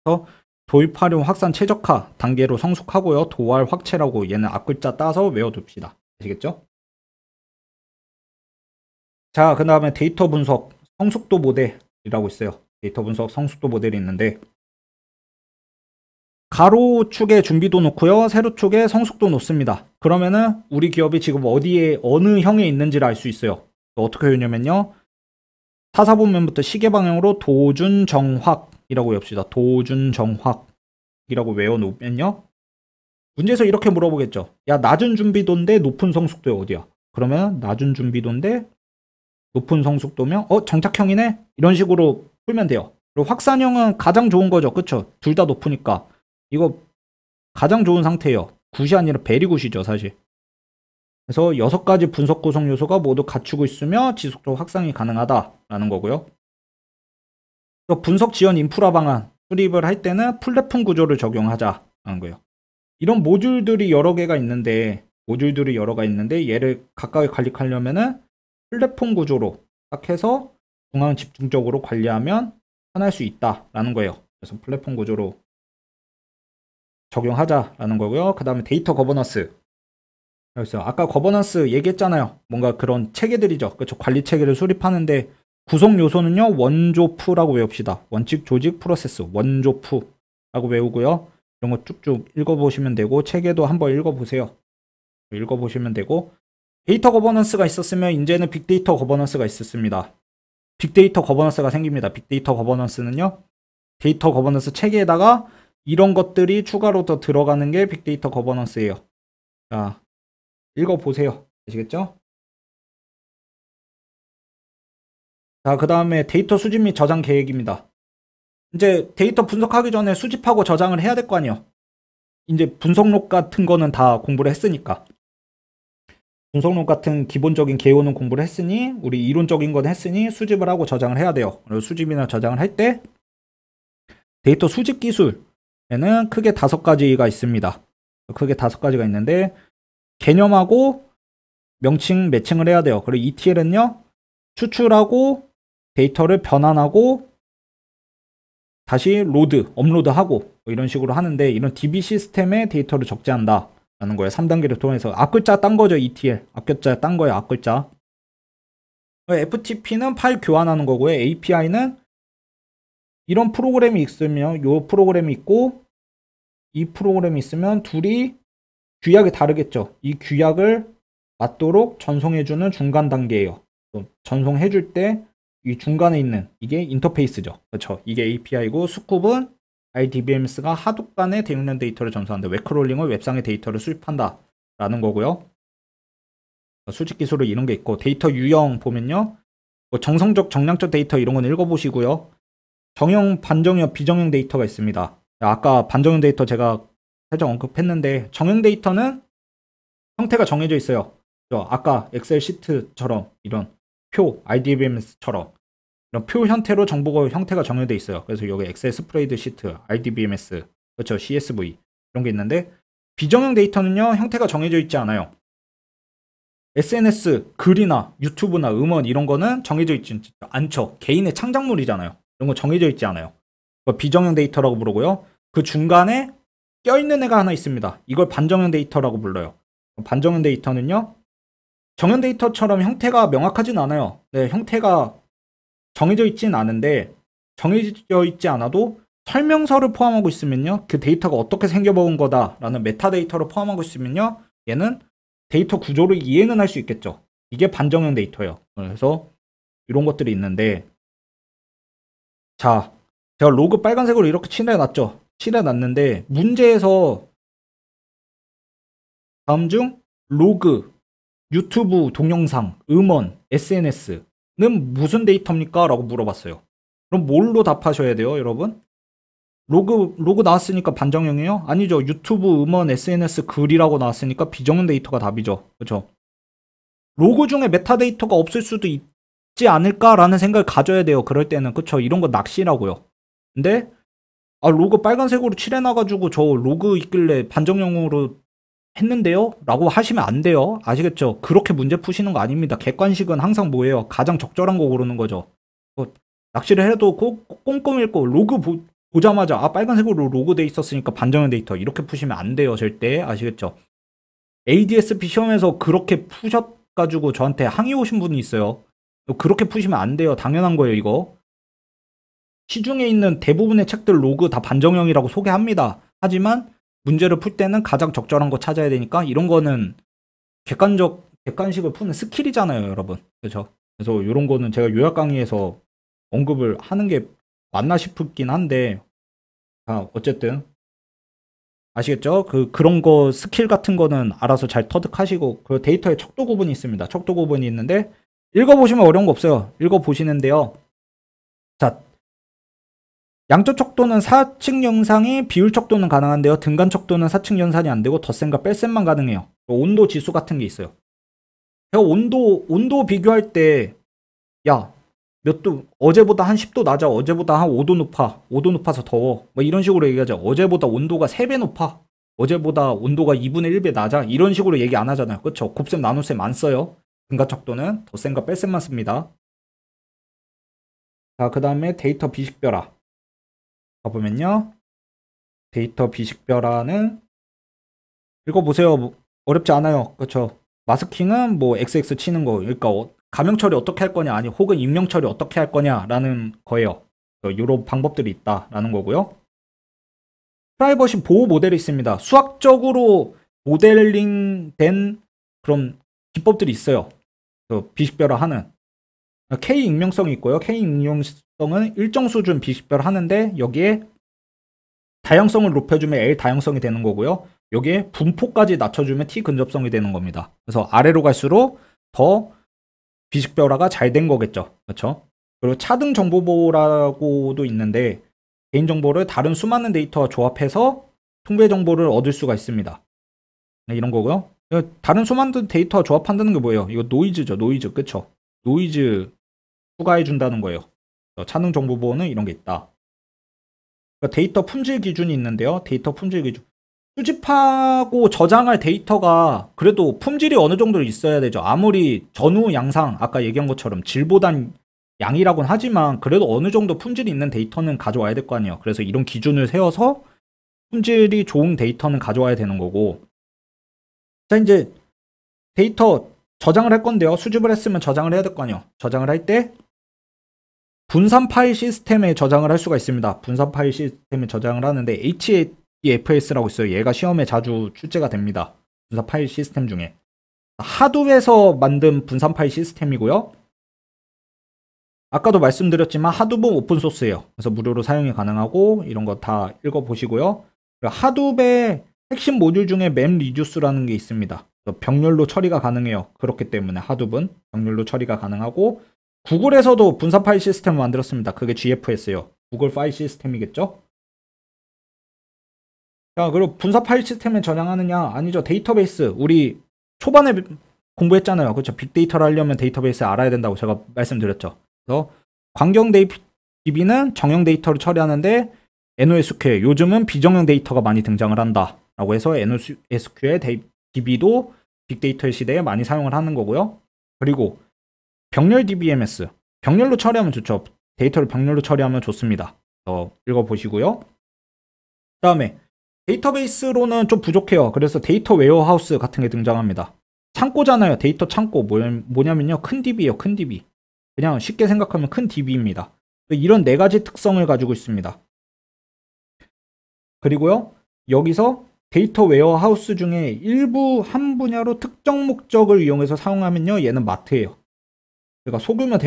그래서 도입, 활용, 확산, 최적화 단계로 성숙하고요. 도활, 확체라고 얘는 앞글자 따서 외워둡시다. 아시겠죠? 자, 그 다음에 데이터 분석 성숙도 모델이라고 있어요. 데이터 분석 성숙도 모델이 있는데 가로축에 준비도 놓고요. 세로축에 성숙도 놓습니다. 그러면은 우리 기업이 지금 어디에 어느 형에 있는지를 알 수 있어요. 어떻게 해냐면요. 타사분면부터 시계 방향으로 도준정확이라고 외웁시다. 도준정확이라고 외워놓으면요. 문제에서 이렇게 물어보겠죠. 야, 낮은 준비도인데 높은 성숙도에 어디야? 그러면 낮은 준비도인데 높은 성숙도면 정착형이네? 이런 식으로 풀면 돼요. 그리고 확산형은 가장 좋은 거죠. 그쵸? 둘 다 높으니까 이거 가장 좋은 상태예요. 굿이 아니라 베리 굿이죠, 사실. 그래서 6가지 분석 구성 요소가 모두 갖추고 있으며 지속적 확산이 가능하다라는 거고요. 또 분석 지원 인프라 방안 수립을 할 때는 플랫폼 구조를 적용하자라는 거예요. 이런 모듈들이 여러 개가 있는데 얘를 각각을 관리하려면은 플랫폼 구조로 딱 해서 중앙 집중적으로 관리하면 편할 수 있다라는 거예요. 그래서 플랫폼 구조로 적용하자라는 거고요. 그 다음에 데이터 거버넌스. 그래서 아까 거버넌스 얘기했잖아요. 뭔가 그런 체계들이죠. 그렇죠. 관리 체계를 수립하는데 구성 요소는요. 원조프라고 외웁시다. 원칙, 조직, 프로세스. 원조프라고 외우고요. 이런 거 쭉쭉 읽어보시면 되고 체계도 한번 읽어보세요. 읽어보시면 되고 데이터 거버넌스가 있었으면 이제는 빅데이터 거버넌스가 있었습니다. 빅데이터 거버넌스가 생깁니다. 빅데이터 거버넌스는요. 데이터 거버넌스 체계에다가 이런 것들이 추가로 더 들어가는 게 빅데이터 거버넌스예요. 자, 읽어보세요. 아시겠죠? 자, 그 다음에 데이터 수집 및 저장 계획입니다. 이제 데이터 분석하기 전에 수집하고 저장을 해야 될 거 아니에요. 이제 분석록 같은 거는 다 공부를 했으니까. 분석록 같은 기본적인 개요는 공부를 했으니 우리 이론적인 건 했으니 수집을 하고 저장을 해야 돼요. 그리고 수집이나 저장을 할 때 데이터 수집 기술에는 크게 5가지가 있습니다. 크게 5가지가 있는데 개념하고 명칭 매칭을 해야 돼요. 그리고 ETL은요, 추출하고 데이터를 변환하고 다시 업로드하고 뭐 이런 식으로 하는데, 이런 DB 시스템에 데이터를 적재한다 라는 거예요. 3단계를 통해서. 앞글자 딴 거죠. ETL 앞글자 딴 거예요. 앞글자. FTP는 파일 교환하는 거고요. API는 이런 프로그램이 있으면, 요 프로그램이 있고 이 프로그램이 있으면 둘이 규약이 다르겠죠. 이 규약을 맞도록 전송해주는 중간 단계예요. 전송해줄 때 이 중간에 있는 이게 인터페이스죠. 그렇죠. 이게 API고, 스쿱은 IDBMS가 하둡 간의 대용량 데이터를 전송한다. 웹크롤링은 웹상의 데이터를 수집한다 라는 거고요. 수집 기술은 이런 게 있고, 데이터 유형 보면요, 뭐 정성적 정량적 데이터 이런 건 읽어보시고요. 정형, 반정형, 비정형 데이터가 있습니다. 아까 반정형 데이터 제가 살짝 언급했는데, 정형 데이터는 형태가 정해져 있어요. 아까 엑셀 시트처럼 이런 표, IDBMS처럼 이런 표 형태로 정보가 형태가 정해져 있어요. 그래서 여기 엑셀 스프레드 시트, IDBMS, 그렇죠, CSV 이런 게 있는데, 비정형 데이터는요, 형태가 정해져 있지 않아요. SNS, 글이나 유튜브나 음원 이런 거는 정해져 있지 않죠. 개인의 창작물이잖아요. 이런 거 정해져 있지 않아요. 비정형 데이터라고 부르고요. 그 중간에 껴있는 애가 하나 있습니다. 이걸 반정형 데이터라고 불러요. 반정형 데이터는요, 정형 데이터처럼 형태가 명확하진 않아요. 네, 형태가 정해져 있진 않은데, 정해져 있지 않아도 설명서를 포함하고 있으면요, 그 데이터가 어떻게 생겨본 거다라는 메타데이터를 포함하고 있으면요, 얘는 데이터 구조를 이해는 할 수 있겠죠. 이게 반정형 데이터예요. 그래서 이런 것들이 있는데, 자, 제가 로그 빨간색으로 이렇게 칠해놨죠. 칠해놨는데, 문제에서 다음 중 로그, 유튜브 동영상, 음원, SNS는 무슨 데이터입니까? 라고 물어봤어요. 그럼 뭘로 답하셔야 돼요, 여러분? 로그 나왔으니까 반정형이에요? 아니죠. 유튜브, 음원, SNS, 글이라고 나왔으니까 비정형 데이터가 답이죠. 그렇죠? 로그 중에 메타데이터가 없을 수도 있지 않을까라는 생각을 가져야 돼요. 그럴 때는. 그쵸? 이런 거 낚시라고요. 근데 로그 빨간색으로 칠해놔가지고 저 로그 있길래 반정형으로 했는데요? 라고 하시면 안 돼요. 아시겠죠? 그렇게 문제 푸시는 거 아닙니다. 객관식은 항상 뭐예요? 가장 적절한 거 고르는 거죠. 낚시를 해도 꼼꼼히 읽고 로그 보자마자 빨간색으로 로그 돼 있었으니까 반정형 데이터 이렇게 푸시면 안 돼요. 절대. 아시겠죠? ADSP 시험에서 그렇게 푸셔가지고 저한테 항의 오신 분이 있어요. 그렇게 푸시면 안 돼요. 당연한 거예요, 이거. 시중에 있는 대부분의 책들 로그 다 반정형이라고 소개합니다. 하지만 문제를 풀 때는 가장 적절한 거 찾아야 되니까, 이런 거는 객관식을 푸는 스킬이잖아요, 여러분. 그렇죠? 그래서 이런 거는 제가 요약 강의에서 언급을 하는 게 맞나 싶긴 한데, 어쨌든 아시겠죠? 그런 거 스킬 같은 거는 알아서 잘 터득하시고, 그 데이터의 척도 구분이 있습니다. 척도 구분이 있는데 읽어보시면 어려운 거 없어요. 읽어보시는데요. 자, 양쪽 척도는 사측 연산이 비율 척도는 가능한데요. 등간 척도는 사측 연산이 안 되고 덧셈과 뺄셈만 가능해요. 온도 지수 같은 게 있어요. 제가 온도 비교할 때, 야, 몇 도, 어제보다 한 10도 낮아. 어제보다 한 5도 높아. 5도 높아서 더워. 뭐 이런 식으로 얘기하죠. 어제보다 온도가 3배 높아. 어제보다 온도가 2분의 1배 낮아. 이런 식으로 얘기 안 하잖아요. 그쵸? 곱셈, 나눗셈 안 써요. 등간 척도는 덧셈과 뺄셈만 씁니다. 자, 그 다음에 데이터 비식별화. 가보면요. 데이터 비식별화는 읽어보세요. 뭐 어렵지 않아요. 그쵸? 마스킹은 뭐 XX 치는 거. 그러니까 가명 처리 어떻게 할 거냐, 아니 혹은 익명 처리 어떻게 할 거냐라는 거예요. 이런 방법들이 있다라는 거고요. 프라이버시 보호 모델이 있습니다. 수학적으로 모델링된 그런 기법들이 있어요. 비식별화하는 K 익명성이 있고요. K 익명성은 일정 수준 비식별하는데, 여기에 다양성을 높여주면 L 다양성이 되는 거고요. 여기에 분포까지 낮춰주면 T 근접성이 되는 겁니다. 그래서 아래로 갈수록 더 비식별화가 잘 된 거겠죠. 그렇죠? 그리고 차등 정보보호라고도 있는데, 개인정보를 다른 수많은 데이터와 조합해서 통계 정보를 얻을 수가 있습니다. 네, 이런 거고요. 다른 수많은 데이터와 조합한다는 게 뭐예요? 이거 노이즈죠. 노이즈. 그쵸? 노이즈 추가해 준다는 거예요. 차등 정보보호는 이런 게 있다. 데이터 품질 기준이 있는데요. 데이터 품질 기준. 수집하고 저장할 데이터가 그래도 품질이 어느 정도 있어야 되죠. 아무리 전후 양상, 아까 얘기한 것처럼 질보단 양이라고는 하지만 그래도 어느 정도 품질이 있는 데이터는 가져와야 될 거 아니에요. 그래서 이런 기준을 세워서 품질이 좋은 데이터는 가져와야 되는 거고. 자, 이제 데이터 저장을 할 건데요. 수집을 했으면 저장을 해야 될 거 아니에요. 저장을 할 때 분산 파일 시스템에 저장을 할 수가 있습니다. 분산 파일 시스템에 저장을 하는데 HDFS라고 있어요. 얘가 시험에 자주 출제가 됩니다. 분산 파일 시스템 중에. 하둡에서 만든 분산 파일 시스템이고요. 아까도 말씀드렸지만 하둡은 오픈소스예요. 그래서 무료로 사용이 가능하고 이런 거 다 읽어보시고요. 하둡의 핵심 모듈 중에 맵리듀스라는 게 있습니다. 병렬로 처리가 가능해요. 그렇기 때문에 하둡은 병렬로 처리가 가능하고 구글에서도 분산 파일 시스템을 만들었습니다. 그게 GFS예요. 구글 파일 시스템이겠죠? 자, 그리고 분산 파일 시스템에 저장하느냐? 아니죠. 데이터베이스. 우리 초반에 공부했잖아요. 그렇죠? 빅데이터를 하려면 데이터베이스 알아야 된다고 제가 말씀드렸죠. 그래서 광경 DB는 정형 데이터를 처리하는데 NoSQL, 요즘은 비정형 데이터가 많이 등장을 한다 라고 해서 NoSQL DB도 빅데이터 시대에 많이 사용을 하는 거고요. 그리고 병렬 DBMS, 병렬로 처리하면 좋죠. 데이터를 병렬로 처리하면 좋습니다. 읽어보시고요. 그 다음에 데이터베이스로는 좀 부족해요. 그래서 데이터 웨어하우스 같은 게 등장합니다. 창고잖아요. 데이터 창고 뭐냐면요, 큰 DB예요. 큰 DB. 그냥 쉽게 생각하면 큰 DB입니다. 이런 네 가지 특성을 가지고 있습니다. 그리고요, 여기서 데이터 웨어하우스 중에 일부 한 분야로 특정 목적을 이용해서 사용하면요, 얘는 마트예요. 그러니까 소규모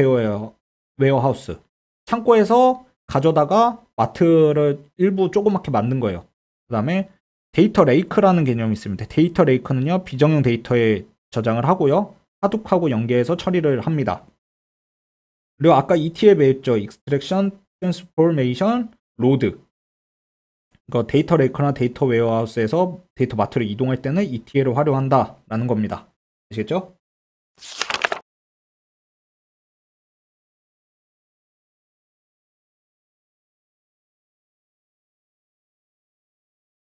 웨어하우스. 창고에서 가져다가 마트를 일부 조그맣게 만든 거예요. 그 다음에 데이터 레이크라는 개념이 있습니다. 데이터 레이크는요, 비정형 데이터에 저장을 하고요, 하둡하고 연계해서 처리를 합니다. 그리고 아까 ETL 배웠죠. Extraction, Transformation, Load. 그러니까 데이터 레이크나 데이터 웨어하우스에서 데이터 마트를 이동할 때는 ETL을 활용한다라는 겁니다. 아시겠죠?